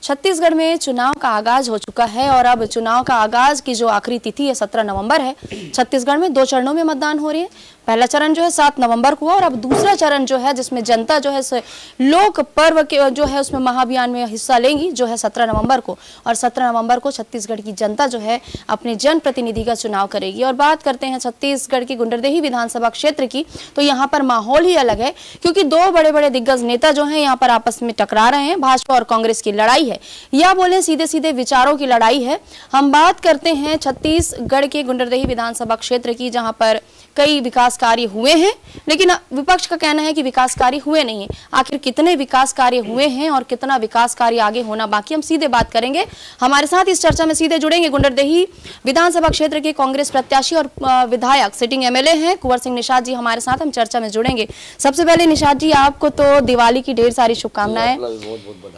छत्तीसगढ़ में चुनाव का आगाज हो चुका है और अब चुनाव का आगाज की जो आखिरी तिथि है 17 नवंबर है। छत्तीसगढ़ में 2 चरणों में मतदान हो रही है। पहला चरण जो है 7 नवंबर को और अब दूसरा चरण जो है जिसमें जनता जो है लोक पर्व के जो है उसमें महाअभियान में हिस्सा लेंगी जो है 17 नवंबर को। और 17 नवंबर को छत्तीसगढ़ की जनता जो है अपने जनप्रतिनिधि का चुनाव करेगी। और बात करते हैं छत्तीसगढ़ की गुंडरदेही विधानसभा क्षेत्र की, तो यहाँ पर माहौल ही अलग है क्योंकि 2 बड़े बड़े दिग्गज नेता जो है यहाँ पर आपस में टकरा रहे हैं। भाजपा और कांग्रेस की लड़ाई है या बोले सीधे सीधे विचारों की लड़ाई है। हम बात करते हैं छत्तीसगढ़ के गुंडरदेही विधानसभा क्षेत्र की, जहां पर कई विकास कार्य हुए हैं, लेकिन विपक्ष का कहना है कि विकास कार्य हुए नहीं है। आखिर कितने विकास कार्य हुए हैं और कितना विकास कार्य आगे होना बाकी, हम सीधे बात करेंगे। हमारे साथ इस चर्चा में सीधे जुड़ेंगे गुंडरदेही विधानसभा क्षेत्र के कांग्रेस प्रत्याशी और विधायक सिटिंग एमएलए हैं कुंवर सिंह निषाद जी हमारे साथ हम चर्चा में जुड़ेंगे। सबसे पहले निषाद जी, आपको तो दिवाली की ढेर सारी शुभकामनाएं।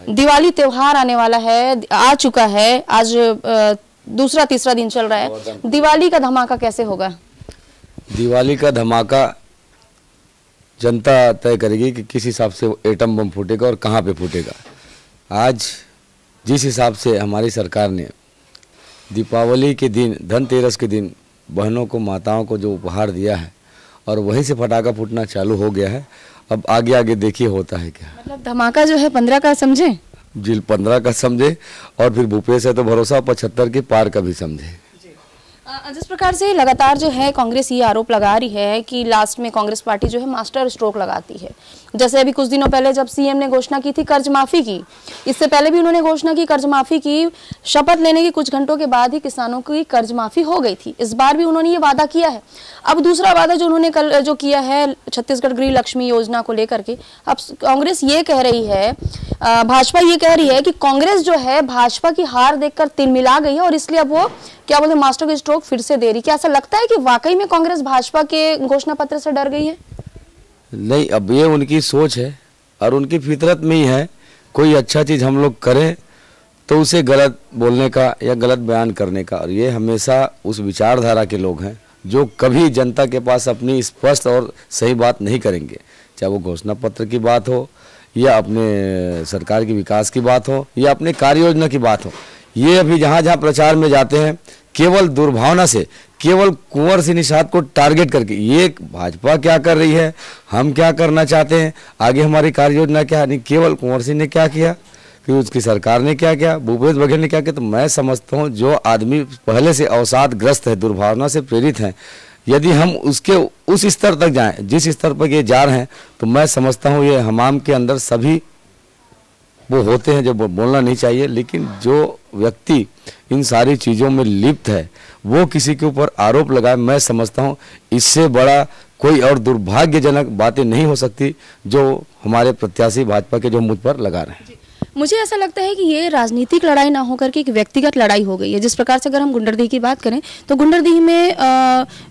दिवाली त्योहार आने वाला है, आ चुका है, आज दूसरा तीसरा दिन चल रहा है। दिवाली का धमाका कैसे होगा? दिवाली का धमाका जनता तय करेगी कि किस हिसाब से एटम बम फूटेगा और कहाँ पे फूटेगा। आज जिस हिसाब से हमारी सरकार ने दीपावली के दिन, धनतेरस के दिन बहनों को, माताओं को जो उपहार दिया है और वहीं से पटाखा फूटना चालू हो गया है। अब आगे आगे देखिए होता है क्या। मतलब धमाका जो है 15 का समझे जी, 15 का समझे और फिर भूपेश है तो भरोसा 75 के पार का भी समझे। जिस प्रकार से लगातार जो है कांग्रेस ये आरोप लगा रही है कि लास्ट में कांग्रेस पार्टी जो है मास्टर स्ट्रोक लगाती है। जैसे अभी कुछ दिनों पहले जब सीएम ने घोषणा की थी कर्ज माफी की, इससे पहले भी उन्होंने घोषणा की कर्ज माफी की, शपथ लेने के कुछ घंटों के बाद ही किसानों की कर्ज माफी हो गई थी। इस बार भी उन्होंने ये वादा किया है। अब दूसरा वादा जो उन्होंने कल जो किया है छत्तीसगढ़ गृह लक्ष्मी योजना को लेकर के, अब कांग्रेस ये कह रही है, भाजपा ये कह रही है कि कांग्रेस जो है भाजपा की हार देखकर तिलमिला गई है और इसलिए अब वो क्या बोलते मास्टर स्ट्रोक फिर से दे रही। क्या ऐसा लगता है कि वाकई में कांग्रेस भाजपा के घोषणा पत्र से डर गई है? नहीं, अब ये उनकी सोच है और उनकी फितरत में ही है। कोई अच्छा चीज़ हम लोग करें तो उसे गलत बोलने का या गलत बयान करने का, और ये हमेशा उस विचारधारा के लोग हैं जो कभी जनता के पास अपनी स्पष्ट और सही बात नहीं करेंगे। चाहे वो घोषणा पत्र की बात हो या अपने सरकार की विकास की बात हो या अपने कार्य योजना की बात हो। ये अभी जहाँ जहाँ प्रचार में जाते हैं केवल दुर्भावना से, केवल कुंवर सिंह निषाद को टारगेट करके, ये भाजपा क्या कर रही है, हम क्या करना चाहते हैं, आगे हमारी कार्य योजना क्या है, नहीं केवल कुंवर सिंह ने क्या किया कि उसकी सरकार ने क्या किया, भूपेश बघेल ने क्या किया। तो मैं समझता हूँ जो आदमी पहले से अवसादग्रस्त है, दुर्भावना से प्रेरित हैं, यदि हम उसके उस स्तर तक जाएं जिस स्तर पर ये जा रहे हैं, तो मैं समझता हूँ ये हमाम के अंदर सभी वो होते हैं जो बोलना नहीं चाहिए, लेकिन जो व्यक्ति इन सारी चीज़ों में लिप्त है वो किसी के ऊपर आरोप लगाए, मैं समझता हूँ इससे बड़ा कोई और दुर्भाग्यजनक बातें नहीं हो सकती जो हमारे प्रत्याशी भाजपा के जो मुझ पर लगा रहे हैं। मुझे ऐसा लगता है कि ये राजनीतिक लड़ाई ना होकर के एक व्यक्तिगत लड़ाई हो गई है। जिस प्रकार से अगर हम गुंडरदेही की बात करें तो गुंडरदेही में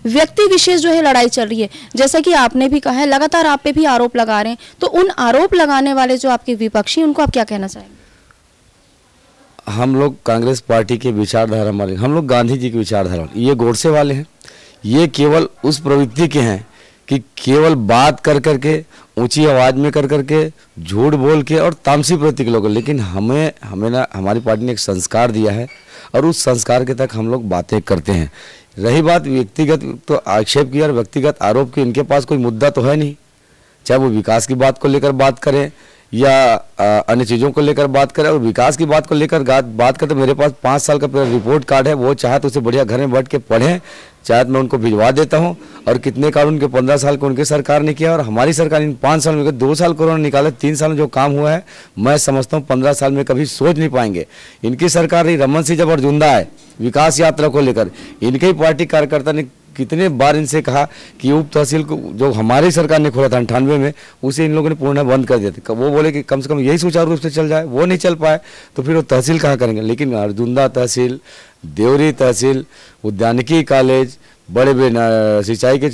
व्यक्ति विशेष जो है लड़ाई चल रही है। जैसा कि आपने भी कहा है, लगातार आप पे भी आरोप लगा रहे हैं, तो उन आरोप लगाने वाले जो आपके विपक्षी, उनको आप क्या कहना चाहेंगे? हम लोग कांग्रेस पार्टी के विचारधारा वाले, हम लोग गांधी जी की विचारधारा वाले, ये गोडसे वाले हैं। ये केवल उस प्रवृत्ति के हैं कि केवल बात कर करके, ऊंची आवाज़ में कर करके, झूठ बोल के और तामसी प्रवृत्ति के लोग। लेकिन हमें ना, हमारी पार्टी ने एक संस्कार दिया है और उस संस्कार के तक हम लोग बातें करते हैं। रही बात व्यक्तिगत तो आक्षेप की और व्यक्तिगत आरोप की, इनके पास कोई मुद्दा तो है नहीं। चाहे वो विकास की बात को लेकर बात करें या अन्य चीज़ों को लेकर बात करें। और विकास की बात को लेकर बात करें तो मेरे पास 5 साल का रिपोर्ट कार्ड है, वो चाहे तो उसे बढ़िया घर में बैठ के पढ़ें, चाहे मैं उनको भिजवा देता हूं। और कितने कानून के 15 साल को उनकी सरकार ने किया और हमारी सरकार इन 5 साल में 2 साल कोरोना निकाले, 3 साल में जो काम हुआ है मैं समझता हूँ 15 साल में कभी सोच नहीं पाएंगे। इनकी सरकार रही, रमन सिंह जब अर्जुंदा है विकास यात्रा को लेकर, इनके ही पार्टी कार्यकर्ता ने कितने बार इनसे कहा कि उप तहसील को जो हमारी सरकार ने खोला था 98 में, उसे इन लोगों ने पूर्ण बंद कर दिया था। वो बोले कि कम से कम यही सुचारू रूप से चल जाए, वो नहीं चल पाए तो फिर वो तहसील कहाँ करेंगे। लेकिन अर्जुंदा तहसील, देवरी तहसील, उद्यानिकी कॉलेज, बड़े बड़े सिंचाई के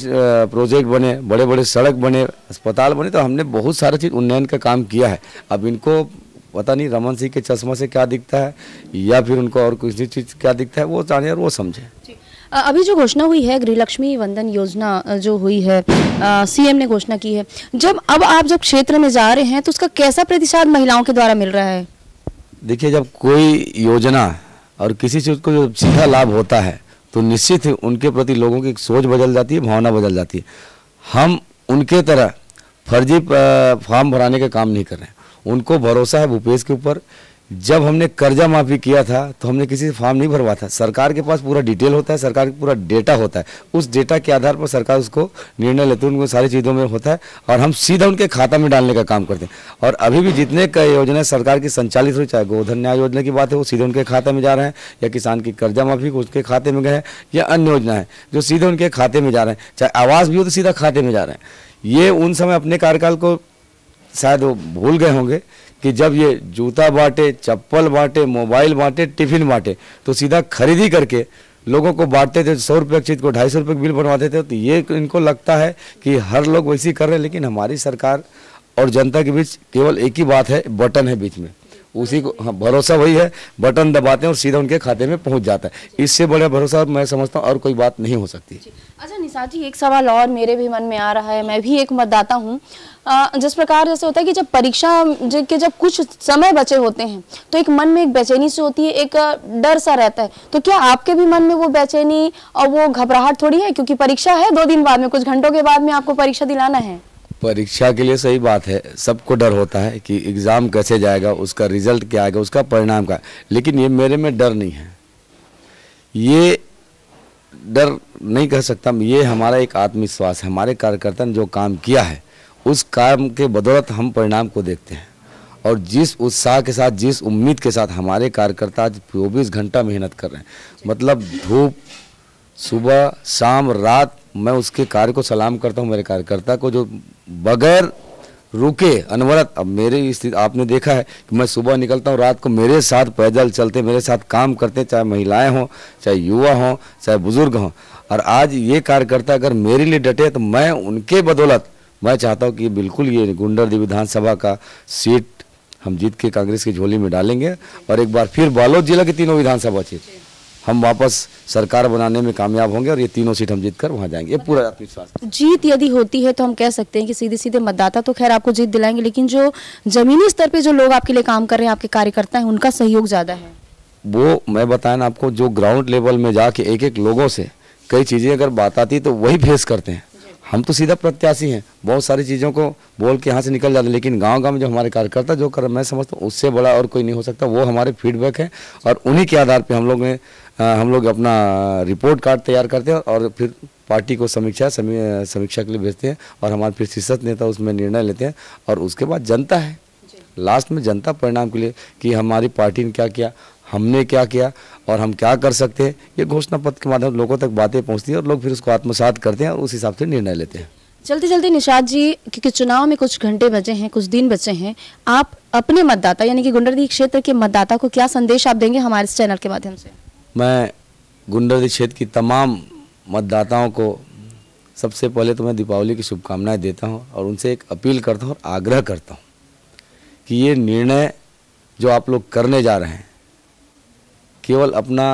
प्रोजेक्ट बने, बड़े बड़े सड़क बने, अस्पताल बने, तो हमने बहुत सारा चीज़ उन्नयन का काम किया है। अब इनको पता नहीं रमन सिंह के चश्मा से क्या दिखता है या फिर उनको और किसी चीज़ क्या दिखता है, वो जाने और वो समझे। अभी जो घोषणा हुई है गृह लक्ष्मी वंदन योजना जो हुई है, सीएम ने घोषणा की है, अब आप जब क्षेत्र में जा रहे हैं तो उसका कैसा प्रतिसाद महिलाओं के द्वारा मिल रहा है? देखिए, जब कोई योजना और किसी चीज़ को जो सीधा लाभ होता है तो निश्चित ही उनके प्रति लोगों की सोच बदल जाती है, भावना बदल जाती है। हम उनके तरह फर्जी फॉर्म भराने का काम नहीं कर रहे हैं। उनको भरोसा है भूपेश के ऊपर। जब हमने कर्जा माफ़ी किया था तो हमने किसी से फॉर्म नहीं भरवा था। सरकार के पास पूरा डिटेल होता है, सरकार के पूरा डेटा होता है। उस डेटा के आधार पर सरकार उसको निर्णय लेती है, उनको सारी चीज़ों में होता है और हम सीधा उनके खाता में डालने का काम करते हैं। और अभी भी जितने योजनाएं सरकार की संचालित हुई, चाहे गोधन न्याय योजना की बात है, वो सीधे उनके खाते में जा रहे हैं, या किसान की कर्जा माफ़ी उसके खाते में गए हैं, या अन्य योजना है जो सीधे उनके खाते में जा रहे हैं। चाहे आवास भी हो तो सीधा खाते में जा रहे हैं। ये उन समय अपने कार्यकाल को शायद वो भूल गए होंगे कि जब ये जूता बांटे, चप्पल बांटे, मोबाइल बांटे, टिफिन बांटे, तो सीधा खरीदी करके लोगों को बांटते थे। 100 रुपये की चीज़ को 250 रुपये बिल बनवाते थे। तो ये इनको लगता है कि हर लोग वैसे ही कर रहे हैं, लेकिन हमारी सरकार और जनता के बीच केवल एक ही बात है, बटन है बीच में, उसी को भरोसा वही है, बटन दबाते हैं और सीधा उनके खाते में पहुंच जाता है। इससे बड़ा भरोसा मैं समझता हूँ और कोई बात नहीं हो सकती। अच्छा निशा जी, एक सवाल और मेरे भी मन में आ रहा है। मैं भी एक मतदाता हूँ। जिस प्रकार जैसे होता है कि जब परीक्षा के जब कुछ समय बचे होते हैं तो एक मन में एक बेचैनी सी होती है, एक डर सा रहता है। तो क्या आपके भी मन में वो बेचैनी और वो घबराहट थोड़ी है, क्योंकि परीक्षा है 2 दिन बाद में, कुछ घंटों के बाद में आपको परीक्षा दिलाना है? परीक्षा के लिए सही बात है, सबको डर होता है कि एग्ज़ाम कैसे जाएगा, उसका रिजल्ट क्या आएगा, उसका परिणाम क्या। लेकिन ये मेरे में डर नहीं है, ये डर नहीं कह सकता, ये हमारा एक आत्मविश्वास है। हमारे कार्यकर्ता ने जो काम किया है उस काम के बदौलत हम परिणाम को देखते हैं। और जिस उत्साह के साथ, जिस उम्मीद के साथ हमारे कार्यकर्ता आज 24 घंटा मेहनत कर रहे हैं, मतलब धूप, सुबह, शाम, रात, मैं उसके कार्य को सलाम करता हूं। मेरे कार्यकर्ता को जो बगैर रुके अनवरत, अब मेरी स्थिति आपने देखा है कि मैं सुबह निकलता हूं, रात को मेरे साथ पैदल चलते, मेरे साथ काम करते, चाहे महिलाएं हों, चाहे युवा हों, चाहे बुजुर्ग हों। और आज ये कार्यकर्ता अगर मेरे लिए डटे तो मैं उनके बदौलत मैं चाहता हूँ कि बिल्कुल ये गुंडरदेव विधानसभा का सीट हम जीत के कांग्रेस की झोली में डालेंगे और एक बार फिर बालोद जिला की तीनों विधानसभा सीट हम वापस सरकार बनाने में कामयाब होंगे और ये तीनों सीट हम जीत कर वहाँ जाएंगे। ये पूरा आत्मविश्वास। जीत यदि होती है तो हम कह सकते हैं कि सीधे सीधे मतदाता तो खैर आपको जीत दिलाएंगे, लेकिन जो जमीनी स्तर पे जो लोग आपके लिए काम कर रहे हैं, आपके कार्यकर्ता हैं, उनका सहयोग ज़्यादा है। वो मैं बताया ना आपको, जो ग्राउंड लेवल में जाके एक एक लोगों से कई चीज़ें अगर बात आती तो वही फेस करते हैं। हम तो सीधा प्रत्याशी हैं, बहुत सारी चीज़ों को बोल के यहाँ से निकल जाते हैं, लेकिन गांव-गांव में जो हमारे कार्यकर्ता जो कर, मैं समझता हूँ उससे बड़ा और कोई नहीं हो सकता। वो हमारे फीडबैक है और उन्हीं के आधार पे हम लोग अपना रिपोर्ट कार्ड तैयार करते हैं और फिर पार्टी को समीक्षा के लिए भेजते हैं और हमारे फिर शीर्षस्थ नेता उसमें निर्णय लेते हैं। और उसके बाद जनता है, लास्ट में जनता परिणाम के लिए कि हमारी पार्टी ने क्या किया, हमने क्या किया और हम क्या कर सकते हैं, ये घोषणा पत्र के माध्यम से लोगों तक बातें पहुंचती हैं और लोग फिर उसको आत्मसात करते हैं और उस हिसाब से निर्णय लेते हैं। चलते चलते निशाद जी, क्योंकि चुनाव में कुछ घंटे बचे हैं, कुछ दिन बचे हैं, आप अपने मतदाता यानी कि गुंडरदेव क्षेत्र के मतदाता को क्या संदेश आप देंगे हमारे इस चैनल के माध्यम से? मैं गुंडरदेव क्षेत्र की तमाम मतदाताओं को सबसे पहले तो मैं दीपावली की शुभकामनाएं देता हूं और उनसे एक अपील करता हूं और आग्रह करता हूं कि ये निर्णय जो आप लोग करने जा रहे हैं, केवल अपना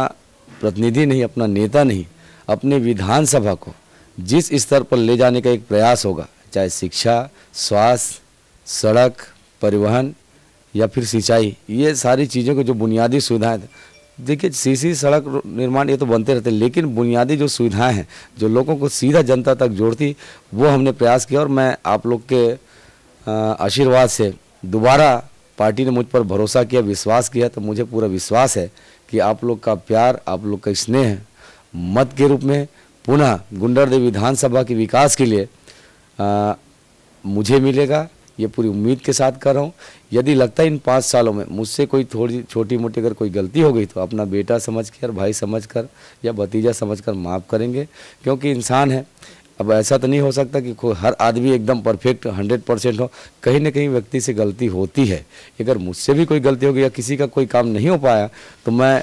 प्रतिनिधि नहीं, अपना नेता नहीं, अपने विधानसभा को जिस स्तर पर ले जाने का एक प्रयास होगा, चाहे शिक्षा, स्वास्थ्य, सड़क, परिवहन या फिर सिंचाई, ये सारी चीज़ों को जो बुनियादी सुविधाएं, देखिए सीसी सड़क निर्माण ये तो बनते रहते हैं, लेकिन बुनियादी जो सुविधाएं हैं जो लोगों को सीधा जनता तक जोड़ती, वो हमने प्रयास किया। और मैं आप लोग के आशीर्वाद से दोबारा पार्टी ने मुझ पर भरोसा किया, विश्वास किया, तो मुझे पूरा विश्वास है कि आप लोग का प्यार, आप लोग का स्नेह मत के रूप में पुनः गुंडरदेव विधानसभा के विकास के लिए मुझे मिलेगा। ये पूरी उम्मीद के साथ कर रहा हूँ। यदि लगता है इन 5 सालों में मुझसे कोई थोड़ी छोटी मोटी अगर कोई गलती हो गई तो अपना बेटा समझकर, भाई समझकर या भतीजा समझकर माफ़ करेंगे, क्योंकि इंसान है। अब ऐसा तो नहीं हो सकता कि हर आदमी एकदम परफेक्ट 100% हो, कहीं ना कहीं व्यक्ति से गलती होती है। अगर मुझसे भी कोई गलती हो गई या किसी का कोई काम नहीं हो पाया तो मैं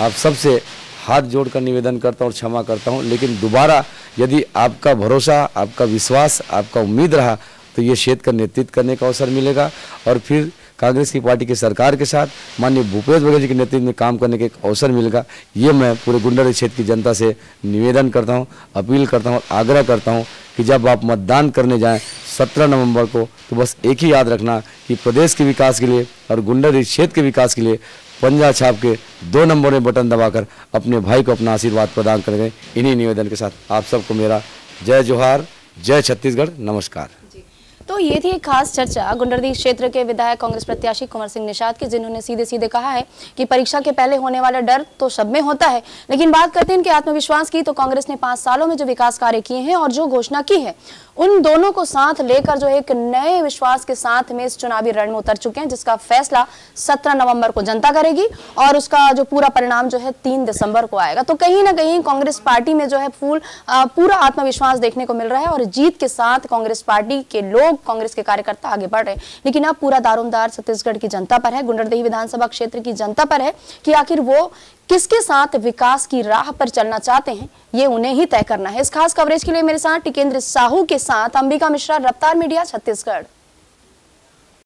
आप सबसे हाथ जोड़कर निवेदन करता हूँ और क्षमा करता हूँ। लेकिन दोबारा यदि आपका भरोसा, आपका विश्वास, आपका उम्मीद रहा तो ये क्षेत्र का नेतृत्व करने का अवसर मिलेगा और फिर कांग्रेस की पार्टी की सरकार के साथ माननीय भूपेश बघेल जी के नेतृत्व में काम करने का एक अवसर मिलेगा। ये मैं पूरे गुंडरी क्षेत्र की जनता से निवेदन करता हूँ, अपील करता हूँ, आग्रह करता हूँ कि जब आप मतदान करने जाएं 17 नवंबर को, तो बस एक ही याद रखना कि प्रदेश के विकास के लिए और गुंडरी क्षेत्र के विकास के लिए पंजा छाप के 2 नंबर में बटन दबाकर अपने भाई को अपना आशीर्वाद प्रदान करेंगे। इन्हीं निवेदन के साथ आप सबको मेरा जय जोहार, जय छत्तीसगढ़, नमस्कार। तो ये थी एक खास चर्चा गुंडरदेही क्षेत्र के विधायक कांग्रेस प्रत्याशी कुंवर सिंह निषाद के, जिन्होंने सीधे सीधे कहा है कि परीक्षा के पहले होने वाला डर तो सब में होता है, लेकिन बात करते हैं इनके आत्मविश्वास की, तो कांग्रेस ने 5 सालों में जो विकास कार्य किए हैं और जो घोषणा की है, उन दोनों को साथ लेकर जो एक नए विश्वास के साथ में इस चुनावी रण में उतर चुके हैं, जिसका फैसला 17 नवंबर को जनता करेगी और उसका जो पूरा परिणाम जो है 3 दिसंबर को आएगा। तो कहीं ना कहीं कांग्रेस पार्टी में जो है पूरा आत्मविश्वास देखने को मिल रहा है और जीत के साथ कांग्रेस पार्टी के लोग, कांग्रेस के कार्यकर्ता आगे बढ़ रहे हैं। लेकिन अब पूरा दारोमदार छत्तीसगढ़ की जनता पर है, गुंडरदेही विधानसभा क्षेत्र की जनता पर है कि आखिर वो किसके साथ विकास की राह पर चलना चाहते हैं, ये उन्हें ही तय करना है। इस खास कवरेज के लिए मेरे साथ टिकेंद्र साहू के साथ अंबिका मिश्रा, रफ्तार मीडिया, छत्तीसगढ़।